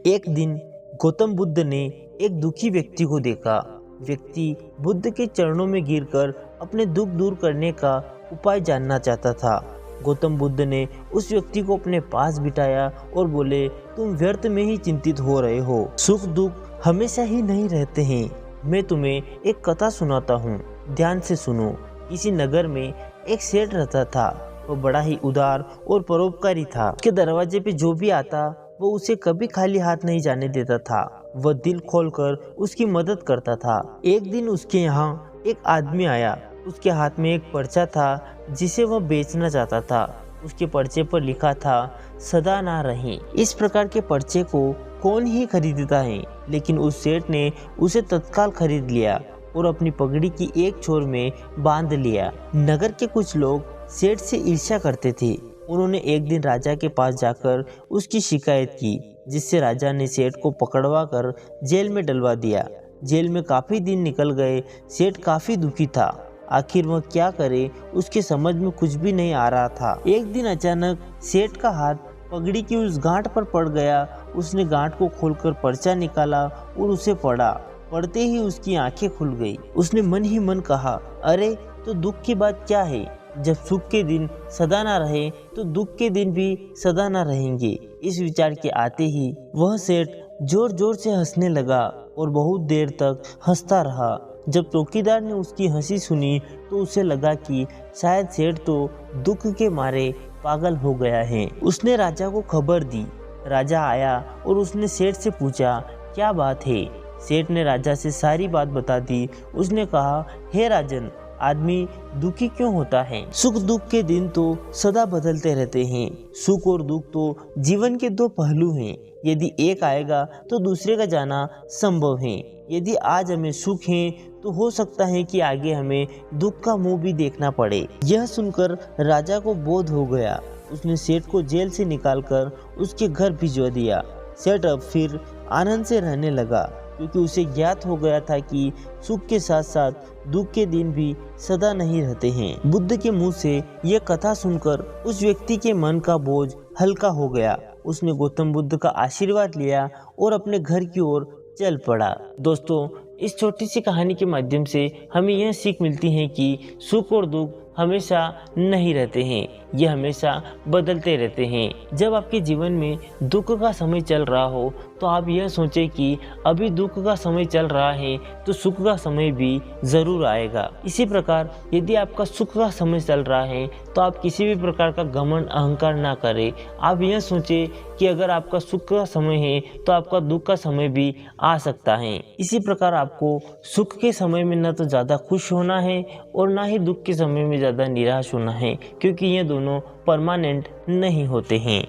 एक दिन गौतम बुद्ध ने एक दुखी व्यक्ति को देखा। व्यक्ति बुद्ध के चरणों में गिरकर अपने दुख दूर करने का उपाय जानना चाहता था। गौतम बुद्ध ने उस व्यक्ति को अपने पास बिठाया और बोले, तुम व्यर्थ में ही चिंतित हो रहे हो। सुख दुख हमेशा ही नहीं रहते हैं। मैं तुम्हें एक कथा सुनाता हूँ, ध्यान से सुनो। किसी नगर में एक सेठ रहता था। वो बड़ा ही उदार और परोपकारी था। उसके दरवाजे पे जो भी आता वो उसे कभी खाली हाथ नहीं जाने देता था। वह दिल खोलकर उसकी मदद करता था। एक दिन उसके यहाँ एक आदमी आया। उसके हाथ में एक पर्चा था जिसे वह बेचना चाहता था। उसके पर्चे पर लिखा था, सदा ना रहें। इस प्रकार के पर्चे को कौन ही खरीदता है, लेकिन उस सेठ ने उसे तत्काल खरीद लिया और अपनी पगड़ी की एक छोर में बांध लिया। नगर के कुछ लोग सेठ से ईर्ष्या करते थे। उन्होंने एक दिन राजा के पास जाकर उसकी शिकायत की, जिससे राजा ने सेठ को पकड़वा कर जेल में डलवा दिया। जेल में काफी दिन निकल गए। सेठ काफी दुखी था। आखिर वह क्या करे, उसके समझ में कुछ भी नहीं आ रहा था। एक दिन अचानक सेठ का हाथ पगड़ी की उस गांठ पर पड़ गया। उसने गांठ को खोलकर पर्चा निकाला और उसे पढ़ा। पढ़ते ही उसकी आंखें खुल गई। उसने मन ही मन कहा, अरे तो दुख की बात क्या है? जब सुख के दिन सदा ना रहे तो दुख के दिन भी सदा ना रहेंगे। इस विचार के आते ही वह सेठ जोर जोर से हंसने लगा और बहुत देर तक हंसता रहा। जब चौकीदार ने उसकी हंसी सुनी तो उसे लगा कि शायद सेठ तो दुख के मारे पागल हो गया है। उसने राजा को खबर दी। राजा आया और उसने सेठ से पूछा, क्या बात है? सेठ ने राजा से सारी बात बता दी। उसने कहा, हे राजन, आदमी दुखी क्यों होता है? सुख दुख के दिन तो सदा बदलते रहते हैं। सुख और दुख तो जीवन के दो पहलू हैं। यदि एक आएगा तो दूसरे का जाना संभव है। यदि आज हमें सुख है तो हो सकता है कि आगे हमें दुख का मुंह भी देखना पड़े। यह सुनकर राजा को बोध हो गया। उसने सेठ को जेल से निकालकर उसके घर भिजवा दिया। सेठ अब फिर आनंद से रहने लगा, क्योंकि उसे ज्ञात हो गया था कि सुख के साथ साथ दुख के दिन भी सदा नहीं रहते हैं। बुद्ध के मुंह से यह कथा सुनकर उस व्यक्ति के मन का बोझ हल्का हो गया। उसने गौतम बुद्ध का आशीर्वाद लिया और अपने घर की ओर चल पड़ा। दोस्तों, इस छोटी सी कहानी के माध्यम से हमें यह सीख मिलती है कि सुख और दुख हमेशा नहीं रहते हैं, ये हमेशा बदलते रहते हैं। जब आपके जीवन में दुख का समय चल रहा हो तो आप यह सोचें कि अभी दुख का समय चल रहा है तो सुख का समय भी ज़रूर आएगा। इसी प्रकार यदि आपका सुख का समय चल रहा है तो आप किसी भी प्रकार का घमंड अहंकार ना करें। आप यह सोचें कि अगर आपका सुख का समय है तो आपका दुख का समय भी आ सकता है। इसी प्रकार आपको सुख के समय में ना तो ज़्यादा खुश होना है और ना ही दुख के समय में ज़्यादा निराश होना है, क्योंकि ये दोनों परमानेंट नहीं होते हैं।